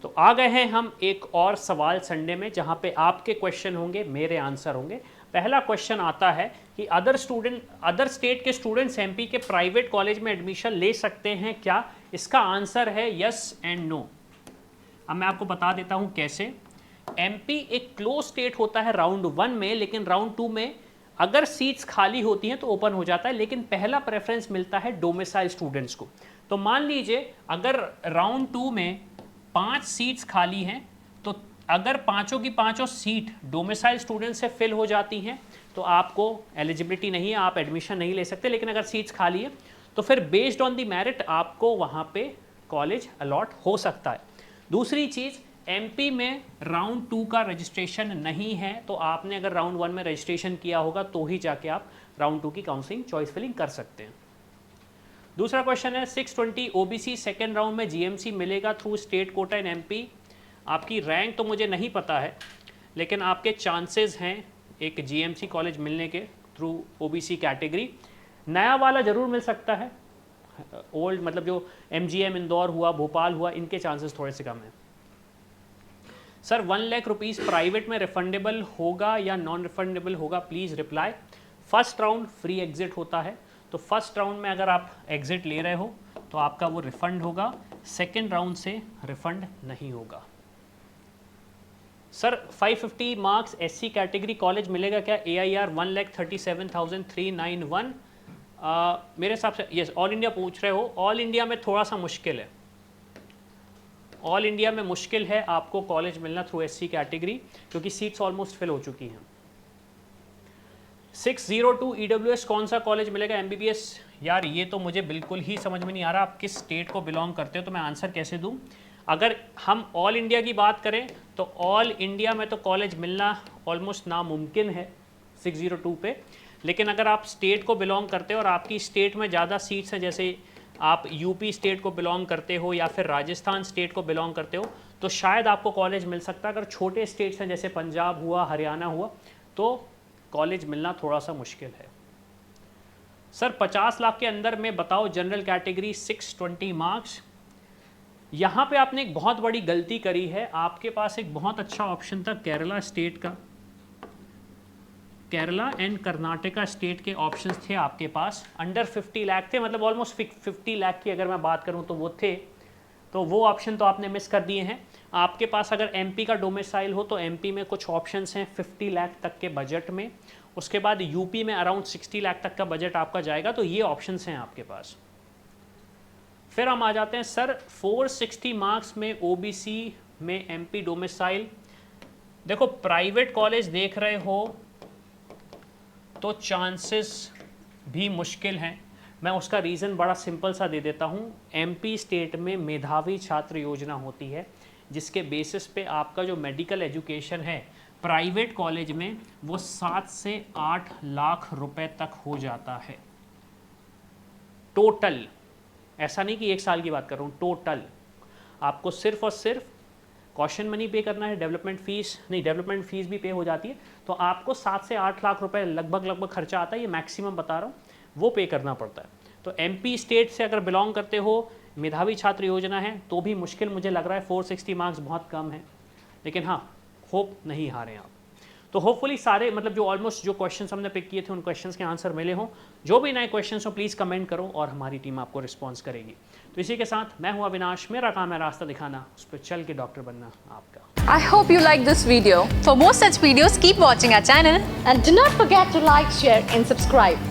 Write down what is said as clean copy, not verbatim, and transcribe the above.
तो आ गए हैं हम एक और सवाल संडे में, जहां पे आपके क्वेश्चन होंगे, मेरे आंसर होंगे। पहला क्वेश्चन आता है कि अदर स्टेट के स्टूडेंट्स एमपी के प्राइवेट कॉलेज में एडमिशन ले सकते हैं क्या? इसका आंसर है यस एंड नो। अब मैं आपको बता देता हूं कैसे। एमपी एक क्लोज स्टेट होता है राउंड 1 में, लेकिन राउंड 2 में अगर सीट्स खाली होती हैं तो ओपन हो जाता है, लेकिन पहला प्रेफरेंस मिलता है डोमिसाइल स्टूडेंट्स को। तो मान लीजिए अगर राउंड 2 में 5 सीट्स खाली हैं, तो अगर पांचों की पांचों सीट डोमिसाइल स्टूडेंट से फिल हो जाती हैं तो आपको एलिजिबिलिटी नहीं है, आप एडमिशन नहीं ले सकते। लेकिन अगर सीट्स खाली है तो फिर बेस्ड ऑन द मेरिट आपको वहां पे कॉलेज अलॉट हो सकता है। दूसरी चीज़, एमपी में राउंड 2 का रजिस्ट्रेशन नहीं है, तो आपने अगर राउंड 1 में रजिस्ट्रेशन किया होगा तो ही जाके आप राउंड 2 की काउंसलिंग चॉइस फिलिंग कर सकते हैं। दूसरा क्वेश्चन है 620 ओबीसी सेकेंड राउंड में जीएमसी मिलेगा through state quota in MP. आपकी रैंक तो मुझे नहीं पता है, लेकिन आपके चांसेस हैं एक जीएमसी कॉलेज मिलने के थ्रू ओबीसी कैटेगरी। नया वाला जरूर मिल सकता है, ओल्ड मतलब जो एमजीएम इंदौर हुआ, भोपाल हुआ, इनके चांसेस थोड़े से कम हैं। सर 1 लाख रुपीज़ प्राइवेट में रिफंडेबल होगा या नॉन रिफंडेबल होगा, please reply. First round free exit होता है, तो फर्स्ट राउंड में अगर आप एग्जिट ले रहे हो तो आपका वो रिफंड होगा, सेकेंड राउंड से रिफंड नहीं होगा। Sir 550 marks SC category college मिलेगा क्या? AIR 1,37,391। मेरे हिसाब से यस, ऑल इंडिया पूछ रहे हो। ऑल इंडिया में थोड़ा सा मुश्किल है, ऑल इंडिया में मुश्किल है आपको कॉलेज मिलना थ्रू एससी कैटेगरी, क्योंकि सीट्स ऑलमोस्ट फिल हो चुकी हैं। 602 EWS कौन सा कॉलेज मिलेगा MBBS? यार ये तो मुझे बिल्कुल ही समझ में नहीं आ रहा आप किस स्टेट को बिलोंग करते हो, तो मैं आंसर कैसे दूं। अगर हम ऑल इंडिया की बात करें तो ऑल इंडिया में तो कॉलेज मिलना ऑलमोस्ट नामुमकिन है 602 पे। लेकिन अगर आप स्टेट को बिलोंग करते हो और आपकी स्टेट में ज़्यादा सीट्स हैं, जैसे आप यूपी स्टेट को बिलोंग करते हो या फिर राजस्थान स्टेट को बिलोंग करते हो, तो शायद आपको कॉलेज मिल सकता है। अगर छोटे स्टेट्स हैं जैसे पंजाब हुआ, हरियाणा हुआ, तो कॉलेज मिलना थोड़ा सा मुश्किल है। सर 50 लाख के अंदर में बताओ जनरल कैटेगरी 620 मार्क्स। यहाँ पे आपने एक बहुत बड़ी गलती करी है। आपके पास एक बहुत अच्छा ऑप्शन था केरला स्टेट का, केरला एंड कर्नाटका स्टेट के ऑप्शंस थे आपके पास। अंडर 50 लाख थे, मतलब ऑलमोस्ट 50 लाख की अगर मैं बात करूं तो वो थे, तो वो ऑप्शन तो आपने मिस कर दिए हैं। आपके पास अगर एमपी का डोमिसाइल हो तो एमपी में कुछ ऑप्शंस हैं 50 लाख तक के बजट में। उसके बाद यूपी में अराउंड 60 लाख तक का बजट आपका जाएगा, तो ये ऑप्शंस हैं आपके पास। फिर हम आ जाते हैं सर 460 मार्क्स में ओबीसी में एमपी डोमिसाइल। देखो प्राइवेट कॉलेज देख रहे हो तो चांसेस भी मुश्किल हैं। मैं उसका रीज़न बड़ा सिंपल सा दे देता हूँ। एमपी स्टेट में मेधावी छात्र योजना होती है, जिसके बेसिस पे आपका जो मेडिकल एजुकेशन है प्राइवेट कॉलेज में वो 7 से 8 लाख रुपए तक हो जाता है टोटल। ऐसा नहीं कि एक साल की बात कर रहा हूँ, टोटल। आपको सिर्फ और सिर्फ कॉशन मनी पे करना है, डेवलपमेंट फीस नहीं, डेवलपमेंट फीस भी पे हो जाती है, तो आपको 7 से 8 लाख रुपए लगभग खर्चा आता है, ये मैक्सिमम बता रहा हूँ, वो पे करना पड़ता है। तो एमपी स्टेट से अगर बिलोंग करते हो, मेधावी छात्र योजना है, तो भी मुश्किल मुझे लग रहा है। 460 मार्क्स बहुत कम है, लेकिन हाँ होप नहीं हारे आप। तो होपफुली सारे मतलब जो ऑलमोस्ट जो क्वेश्चंस हमने पिक किए थे उन क्वेश्चंस के आंसर मिले हों। जो भी नए क्वेश्चंस हो प्लीज़ कमेंट करो और हमारी टीम आपको रिस्पॉन्स करेगी। तो इसी के साथ मैं हूं अविनाश, मेरा काम है रास्ता दिखाना, उस पर चल के डॉक्टर बनना आपका। I hope you like this video. For more such videos, keep watching our channel and do not forget to like, share and subscribe.